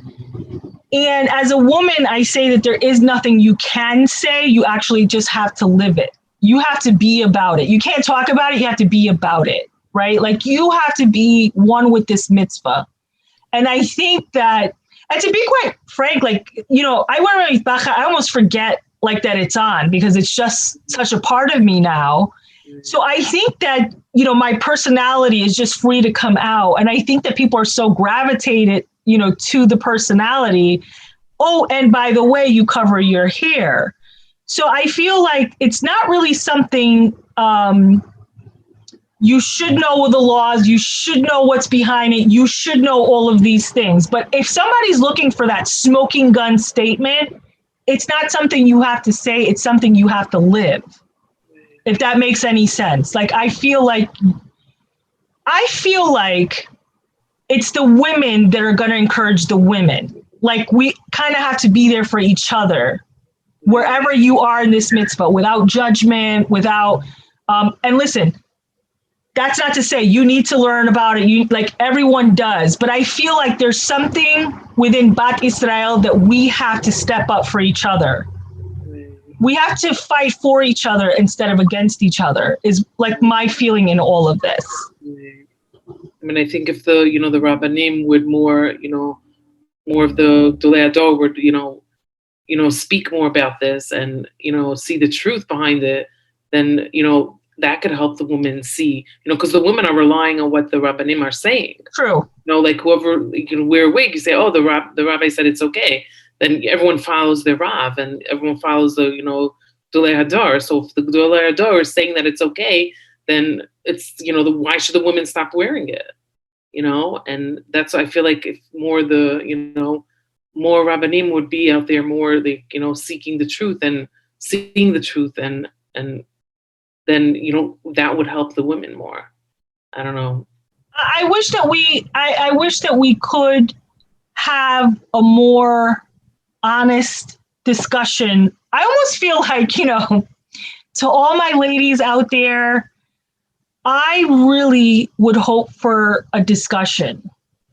And as a woman, I say that there is nothing you can say. You actually just have to live it. You have to be about it. You can't talk about it. You have to be about it, right? Like you have to be one with this mitzvah. And I think that, and to be quite frank, like, you know, I wear Mitpachat, I almost forget like that it's on because it's just such a part of me now. So I think that, you know, my personality is just free to come out. And I think that people are so gravitated, you know, to the personality. Oh, and by the way, you cover your hair. So I feel like it's not really something you should know the laws. You should know what's behind it. You should know all of these things. But if somebody's looking for that smoking gun statement, it's not something you have to say. It's something you have to live. If that makes any sense. Like, I feel like it's the women that are going to encourage the women. Like, we kind of have to be there for each other wherever you are in this mitzvah, without judgment, without, and listen, that's not to say you need to learn about it. You, like, everyone does, but I feel like there's something within Bat Israel that we have to step up for each other. We have to fight for each other instead of against each other, is like my feeling in all of this. I mean, I think if the, you know, the Rabbanim would more, you know, more of the Dolei Hador would, you know, speak more about this and, you know, see the truth behind it, then, you know, that could help the women see, you know, because the women are relying on what the Rabbanim are saying. True. You know, like whoever, you know, wear a wig, you say, oh, the rabbi said it's okay. Then everyone follows their Rav and everyone follows the, you know, Dolei Hador. So if the Dolei Hador is saying that it's okay, then it's, you know, why should the women stop wearing it? You know, and that's, I feel like if more the, you know, more Rabbanim would be out there, more, like, you know, seeking the truth and seeing the truth and then, you know, that would help the women more. I don't know. I wish that we could have a more honest discussion. I almost feel like, you know, to all my ladies out there, I really would hope for a discussion,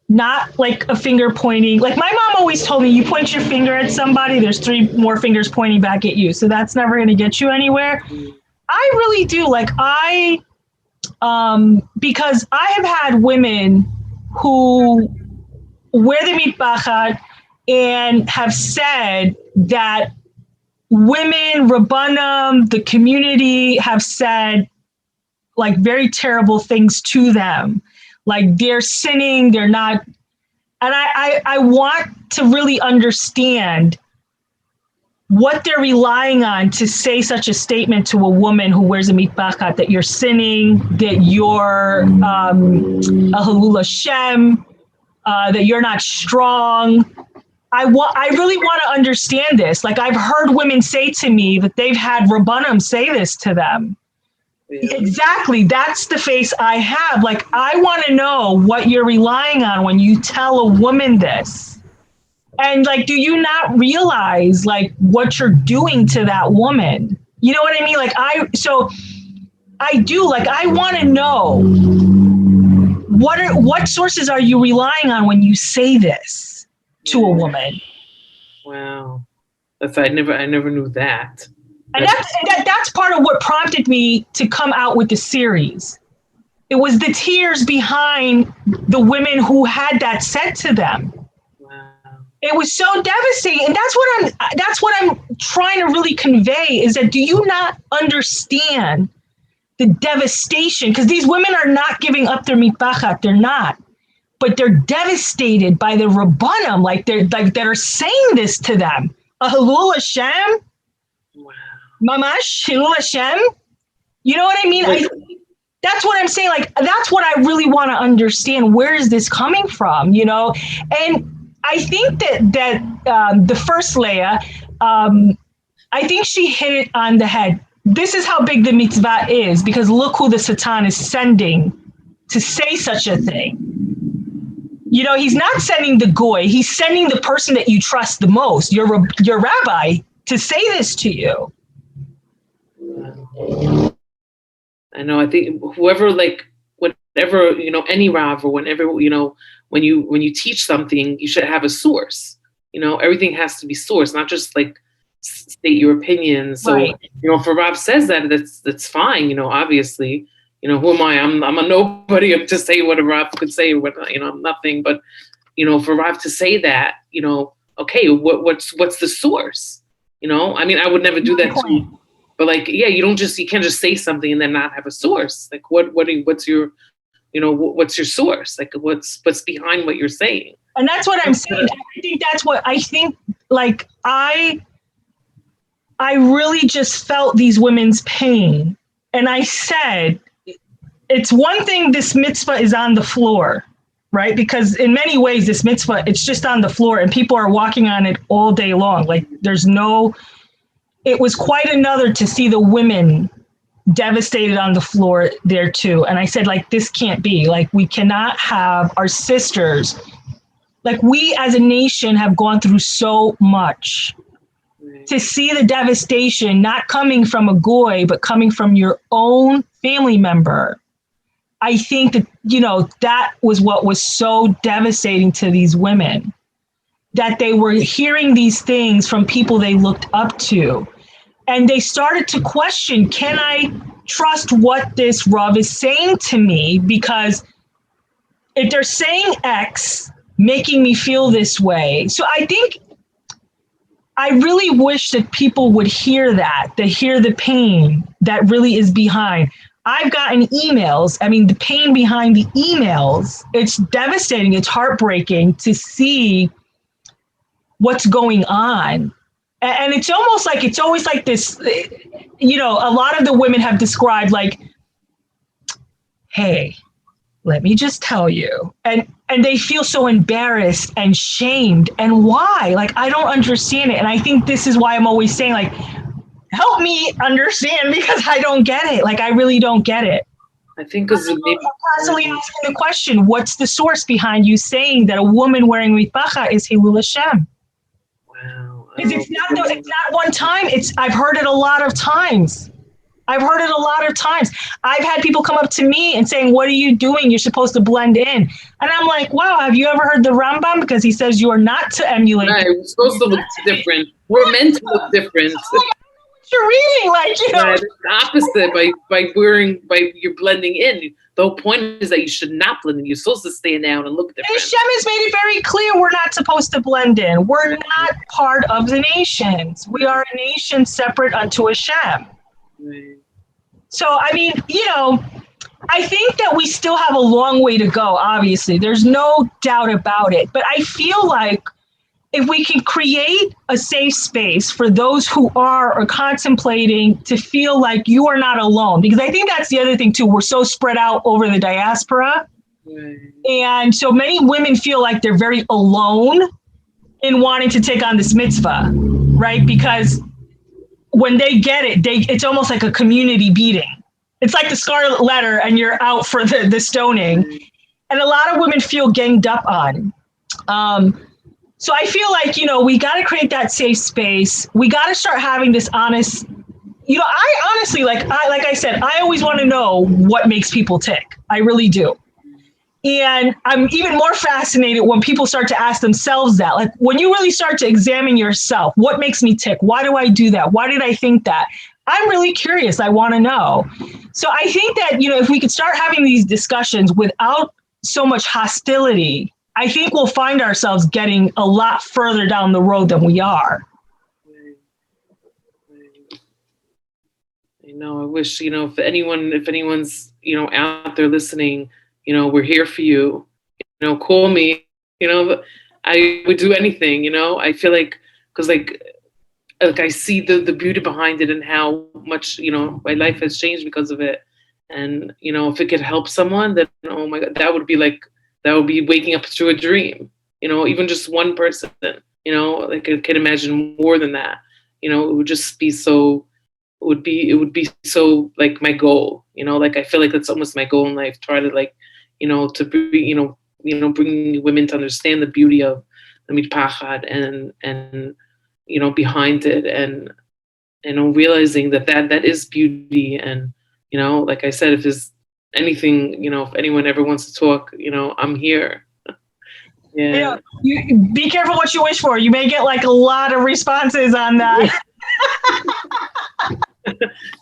not like a finger pointing. Like my mom always told me, you point your finger at somebody, there's 3 more fingers pointing back at you. So that's never going to get you anywhere. I really do. Like because I have had women who wear the Mitpachat and have said that women, Rabbanim, the community have said like very terrible things to them. Like they're sinning, they're not. And I want to really understand what they're relying on to say such a statement to a woman who wears a Mitpachat, that you're sinning, that you're a Halul Hashem, that you're not strong. I really want to understand this. Like I've heard women say to me that they've had Rabbanim say this to them. Yeah. Exactly. That's the face I have. Like, I want to know what you're relying on when you tell a woman this. And like, do you not realize like what you're doing to that woman? You know what I mean? Like I do, like, I want to know what sources are you relying on when you say this to a woman? Wow. I never knew that. And that's part of what prompted me to come out with the series. It was the tears behind the women who had that said to them. Wow. It was so devastating. And that's what I'm trying to really convey, is that do you not understand the devastation? Because these women are not giving up their Mitpachat. They're not. But they're devastated by the Rabbanim, like that are saying this to them. A Halul Hashem? Wow. Mamash, Hilul Hashem. You know what I mean? That's what I'm saying. Like, that's what I really want to understand. Where is this coming from? You know? And I think that the first Leah, I think she hit it on the head. This is how big the mitzvah is, because look who the Satan is sending to say such a thing. You know, he's not sending the goy. He's sending the person that you trust the most, your rabbi, to say this to you. I know. I think whoever, like, whatever, you know, any Rav or whenever, you know, when you teach something, you should have a source. Everything has to be sourced, not just like state your opinion. So, Right. If a Rav says that, that's fine. Obviously, who am I? I'm a nobody to say what a Rav could say. I'm nothing. But, for Rav to say that, okay, what's the source? I would never do that too. But like, yeah, you can't just say something and then not have a source. Like, what's your source? Like, what's behind what you're saying? And that's what I'm saying. I think that's what I think. Like, I really just felt these women's pain. And I said, it's one thing this mitzvah is on the floor, right? Because in many ways, this mitzvah, it's just on the floor and people are walking on it all day long. Like, it was quite another to see the women devastated on the floor there too. And I said, like, this can't be. Like, we cannot have our sisters. Like, we as a nation have gone through so much. To see the devastation not coming from a goy, but coming from your own family member. I think that, that was what was so devastating to these women, that they were hearing these things from people they looked up to. And they started to question, can I trust what this Rav is saying to me? Because if they're saying X, making me feel this way. So I think I really wish that people would hear that, they hear the pain that really is behind. I've gotten emails. I mean, the pain behind the emails, it's devastating. It's heartbreaking to see what's going on. And it's almost like, it's always like this, a lot of the women have described like, hey, let me just tell you. And they feel so embarrassed and shamed. And why? Like, I don't understand it. And I think this is why I'm always saying, like, help me understand, because I don't get it. Like, I really don't get it. I think because I'm constantly asking the question, what's the source behind you saying that a woman wearing mitpachat is Hilul Hashem? Wow. Because it's not one time. I've heard it a lot of times. I've had people come up to me and saying, what are you doing? You're supposed to blend in. And I'm like, wow, have you ever heard the Rambam? Because he says you are not to emulate. Right, we're supposed to look different. We're meant to look different. You're reading, like, Right, it's the opposite by you're blending in. The whole point is that you should not blend in. You're supposed to stand down and look different. And Hashem has made it very clear we're not supposed to blend in. We're not part of the nations. We are a nation separate unto Hashem. Right. So, I mean, I think that we still have a long way to go, obviously. There's no doubt about it. But I feel like if we can create a safe space for those who are or contemplating to feel like you are not alone, because I think that's the other thing too. We're so spread out over the diaspora. Right. And so many women feel like they're very alone in wanting to take on this mitzvah, right? Because when they get it, it's almost like a community beating. It's like the scarlet letter and you're out for the stoning. And a lot of women feel ganged up on. So I feel like, we got to create that safe space. We got to start having this honest, I honestly, like I said, I always want to know what makes people tick. I really do. And I'm even more fascinated when people start to ask themselves that, like when you really start to examine yourself, what makes me tick? Why do I do that? Why did I think that? I'm really curious. I want to know. So I think that, if we could start having these discussions without so much hostility, I think we'll find ourselves getting a lot further down the road than we are. I wish, if anyone's, out there listening, we're here for you, call me, I would do anything, I feel like, because like I see the beauty behind it and how much, my life has changed because of it. And, if it could help someone, then, oh my God, that would be waking up to a dream, even just one person, like I can imagine more than that, it would just be so, it would be so like my goal, like I feel like that's almost my goal in life, try to like, to be, bringing women to understand the beauty of the mitpachat and behind it and realizing that is beauty. And, like I said, if there's anything, if anyone ever wants to talk, I'm here. Yeah. You be careful what you wish for. You may get like a lot of responses on that.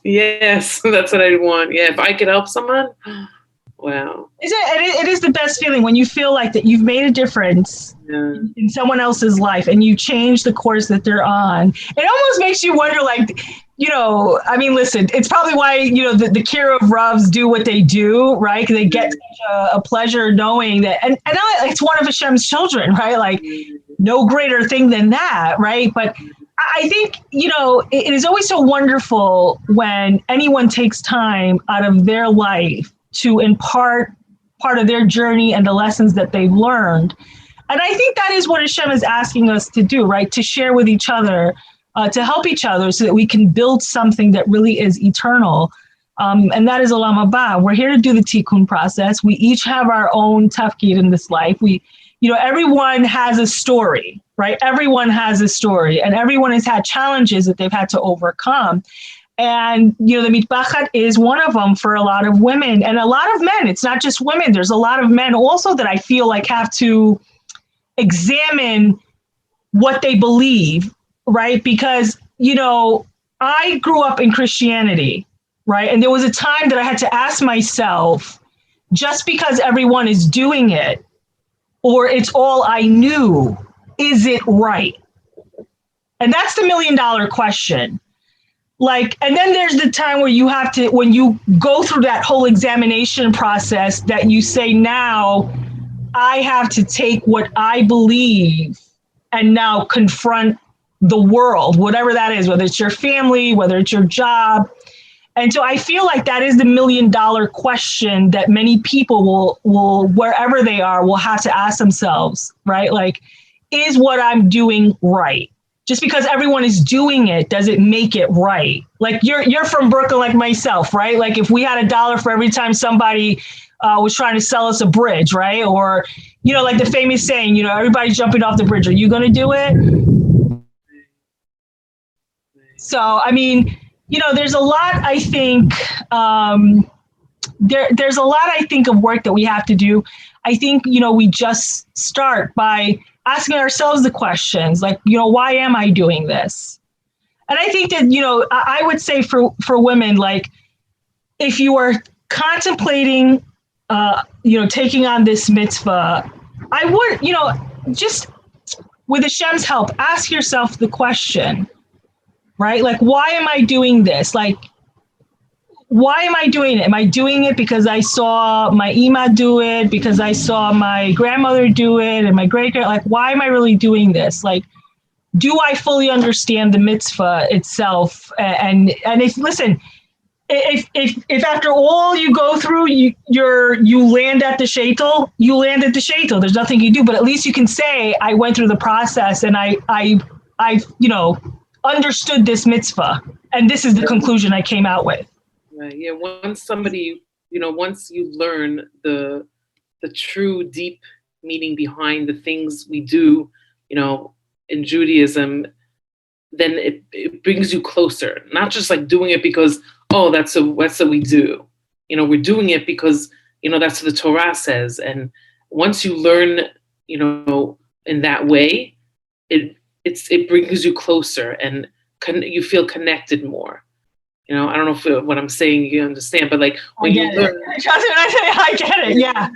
Yes, that's what I want. Yeah, if I could help someone, wow. It is the best feeling when you feel like that you've made a difference in someone else's life and you change the course that they're on. It almost makes you wonder, like, I mean, listen, it's probably why, the Kira of Ravs do what they do, right? Because they get such a pleasure knowing that, and it's one of Hashem's children, right? Like, no greater thing than that, right? But I think, it is always so wonderful when anyone takes time out of their life to impart part of their journey and the lessons that they've learned. And I think that is what Hashem is asking us to do, right? To share with each other, to help each other so that we can build something that really is eternal. And that is Olam Haba. We're here to do the tikkun process. We each have our own tafkid in this life. Everyone has a story, right? Everyone has a story, and everyone has had challenges that they've had to overcome. And, the Mitpachat is one of them for a lot of women and a lot of men. It's not just women. There's a lot of men also that I feel like have to examine what they believe, right? Because, I grew up in Christianity, right? And there was a time that I had to ask myself, just because everyone is doing it, or it's all I knew, is it right? And that's the $1 million question. Like, and then there's the time where you have to, when you go through that whole examination process, that you say, now I have to take what I believe and now confront the world, whatever that is, whether it's your family, whether it's your job. And so I feel like that is the $1 million question that many people will, wherever they are, will have to ask themselves, right? Like, is what I'm doing right? Just because everyone is doing it, does it make it right? Like, you're from Brooklyn like myself, right? Like, if we had $1 for every time somebody was trying to sell us a bridge, right? Or, like the famous saying, everybody's jumping off the bridge. Are you going to do it? So, I mean, there's a lot, I think, there's a lot, I think, of work that we have to do. I think, we just start by asking ourselves the questions like, why am I doing this? And I think that, I would say for women, like, if you are contemplating, taking on this mitzvah, I would, just with Hashem's help, ask yourself the question, right? Like, why am I doing this? Like, why am I doing it? Am I doing it because I saw my ima do it, because I saw my grandmother do it and my great-grand? Like, why am I really doing this? Like, do I fully understand the mitzvah itself? And if, listen, if after all you go through, you land at the shaitel, you land at the shaitel. There's nothing you do, but at least you can say, I went through the process and I understood this mitzvah, and this is the conclusion I came out with. Right. Yeah. Once somebody, once you learn the true deep meaning behind the things we do, in Judaism, then it brings you closer. Not just like doing it because, oh, that's what we do. We're doing it because, that's what the Torah says. And once you learn, in that way, it brings you closer and you feel connected more. I don't know if what I'm saying you understand, but like when you learn, I get it. Yeah.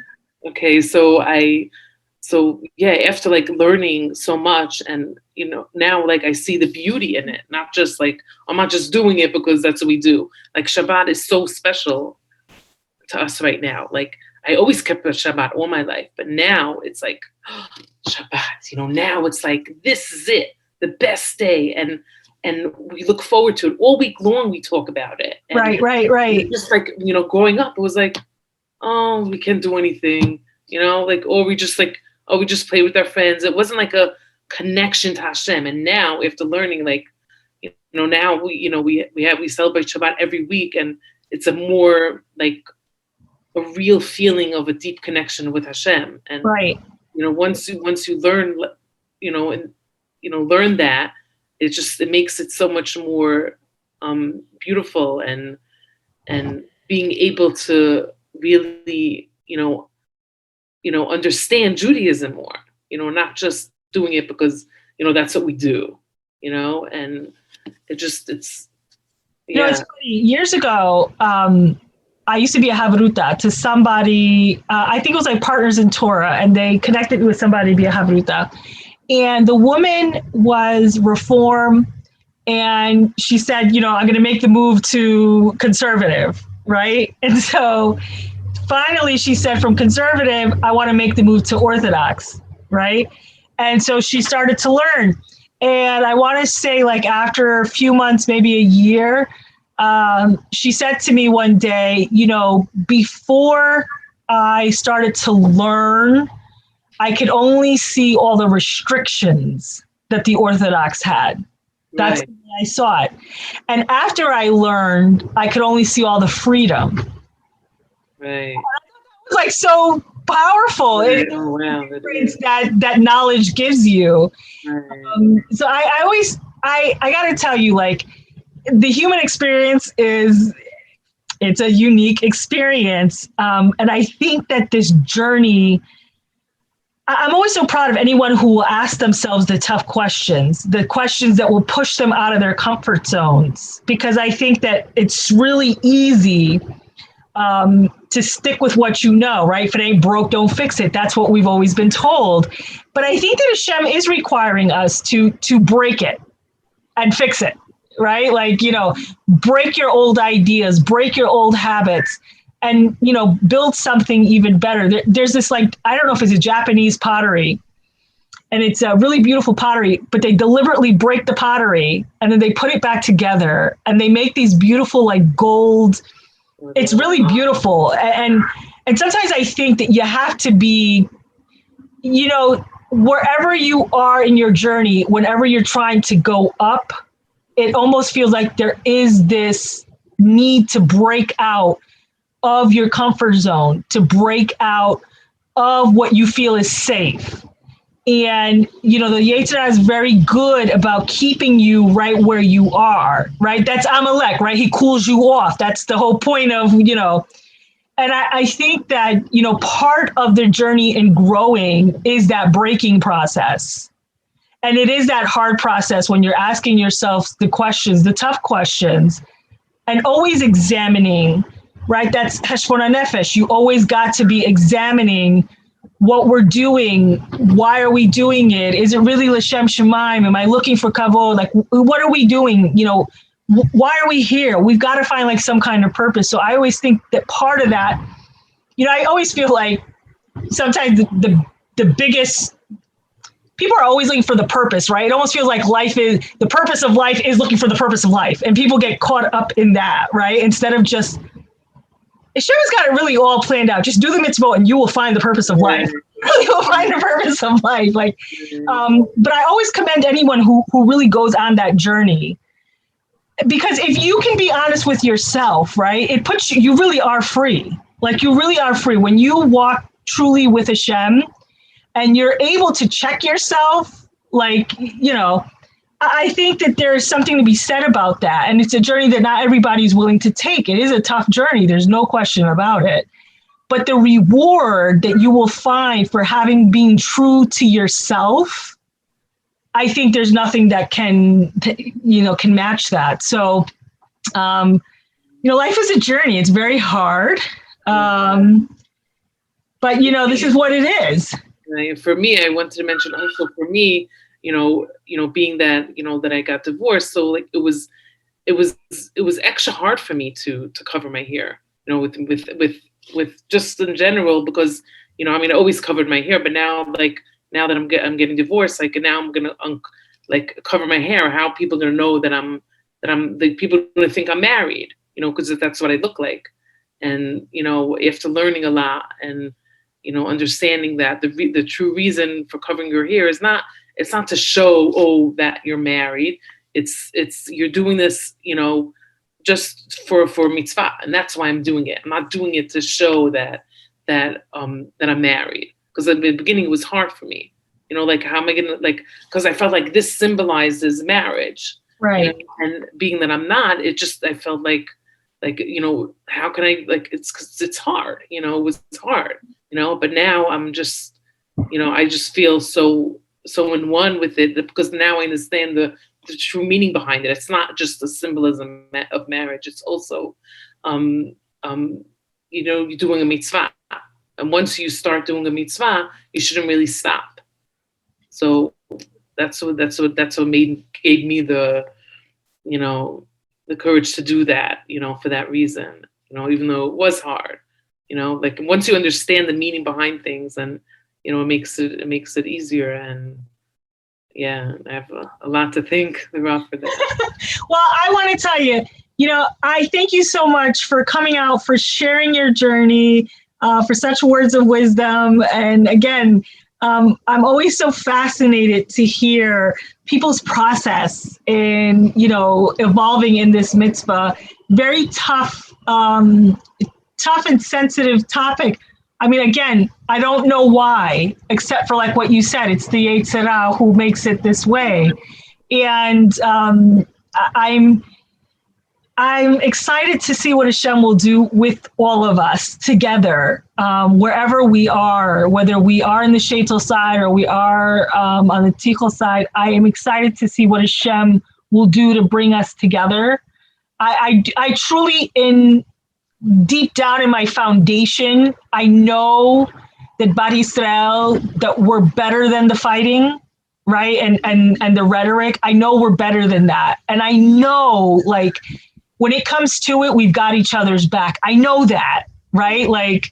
Okay, so after like learning so much, and now like I see the beauty in it. Not just like, I'm not just doing it because that's what we do. Like, Shabbat is so special to us right now. Like, I always kept a Shabbat all my life, but now it's like, Shabbat. Now it's like, this is it, the best day, and we look forward to it all week long. We talk about it. And right. Just like, growing up, it was like, oh, we can't do anything, like, or we just play with our friends. It wasn't like a connection to Hashem. And now, after learning, like, now we celebrate Shabbat every week, and it's a more like a real feeling of a deep connection with Hashem. And right. Once you learn, learn that, it makes it so much more beautiful, and being able to really understand Judaism more. not just doing it because, that's what we do, and it's, yeah. It's funny. Years ago, I used to be a havruta to somebody, I think it was like Partners in Torah, and they connected me with somebody to be a havruta. And the woman was Reform, and she said, I'm going to make the move to conservative, right? And so finally she said, from conservative, I want to make the move to Orthodox, right? And so she started to learn. And I want to say, like, after a few months, maybe a year, she said to me one day, before I started to learn, I could only see all the restrictions that the Orthodox had. That's Right. when I saw it. And after I learned, I could only see all the freedom. Right. It was like so powerful. Right. Oh, wow. That knowledge gives you. Right. So I always, I got to tell you, like, the human experience it's a unique experience. And I think that this journey, I'm always so proud of anyone who will ask themselves the tough questions, the questions that will push them out of their comfort zones, because I think that it's really easy to stick with what you know, right? If it ain't broke, don't fix it. That's what we've always been told. But I think that Hashem is requiring us to break it and fix it, right? Like, break your old ideas, break your old habits, and, build something even better. There's this, like, I don't know if it's a Japanese pottery, and it's a really beautiful pottery, but they deliberately break the pottery and then they put it back together and they make these beautiful, like, gold. It's really beautiful. And sometimes I think that you have to be, wherever you are in your journey, whenever you're trying to go up, it almost feels like there is this need to break out of your comfort zone, to break out of what you feel is safe. And, the Yetzer Hara is very good about keeping you right where you are, right? That's Amalek, right? He cools you off. That's the whole point of, and I think that, part of the journey in growing is that breaking process. And it is that hard process when you're asking yourself the questions, the tough questions, and always examining, right? That's Heshbon HaNefesh. You always got to be examining what we're doing. Why are we doing it? Is it really L'Shem Shemaim? Am I looking for kavod? Like, what are we doing? Why are we here? We've got to find, like, some kind of purpose. So I always think that part of that, I always feel like sometimes the biggest, people are always looking for the purpose, right? It almost feels like the purpose of life is looking for the purpose of life. And people get caught up in that, right? Instead of just, Hashem's got it really all planned out. Just do the mitzvah and you will find the purpose of life. You will find the purpose of life. Like, but I always commend anyone who really goes on that journey. Because if you can be honest with yourself, right, it puts you really are free. Like, you really are free. When you walk truly with Hashem and you're able to check yourself, like, I think that there is something to be said about that. And it's a journey that not everybody's willing to take. It is a tough journey. There's no question about it. But the reward that you will find for having been true to yourself, I think there's nothing that can match that. So, life is a journey. It's very hard. But, this is what it is. For me, I wanted to mention also, for me, being that, that I got divorced. So, like, it was extra hard for me to cover my hair, with just in general, because, I always covered my hair, but now that I'm getting divorced, like, now I'm going to cover my hair. How people going to know that people going to think I'm married, because that's what I look like. And, after learning a lot and, understanding that the true reason for covering your hair is it's not to show, that you're married. It's you're doing this, just for mitzvah, and that's why I'm doing it. I'm not doing it to show that I'm married, because in the beginning it was hard for me. Like, how am I gonna, because I felt like this symbolizes marriage, right? And being that I'm not, I felt like how can I, it's 'cause it's hard, it was hard, but now I'm just, I just feel so in one with it, because now I understand the true meaning behind it. It's not just the symbolism of marriage. It's also, you're doing a mitzvah. And once you start doing a mitzvah, you shouldn't really stop. So that's what gave me the, the courage to do that, for that reason, even though it was hard, like once you understand the meaning behind things, and, it makes it easier. And yeah, I have a lot to thank the Rav for that. Well, I want to tell you, I thank you so much for coming out, for sharing your journey, for such words of wisdom. And again, I'm always so fascinated to hear people's process in, evolving in this mitzvah. Very tough and sensitive topic. I mean, again, I don't know why, except for like what you said, it's the Yetzer Hara who makes it this way. And I'm excited to see what Hashem will do with all of us together, wherever we are, whether we are in the Sheitel side or we are on the Tichels side. I am excited to see what Hashem will do to bring us together. I truly, deep down in my foundation, I know that Bar Yisrael, that we're better than the fighting, right? And the rhetoric. I know we're better than that. And I know, like, when it comes to it, we've got each other's back. I know that, right? Like,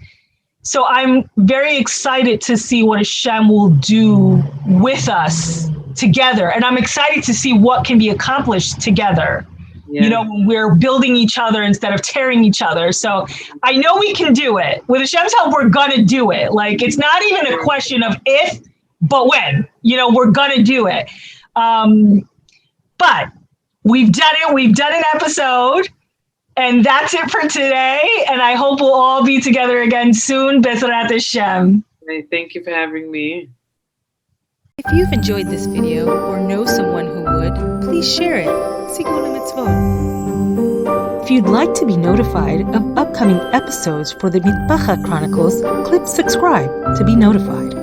so I'm very excited to see what Hashem will do with us together. And I'm excited to see what can be accomplished together. Yeah. When we're building each other instead of tearing each other. So I know we can do it. With Hashem's help, we're going to do it. Like, it's not even a question of if, but when. We're going to do it. But we've done it. We've done an episode. And that's it for today. And I hope we'll all be together again soon. B'ezrat Hashem. Thank you for having me. If you've enjoyed this video or know someone who would, please share it. Sigul mitzvot. If you'd like to be notified of upcoming episodes for the Mitpachat Chronicles, click subscribe to be notified.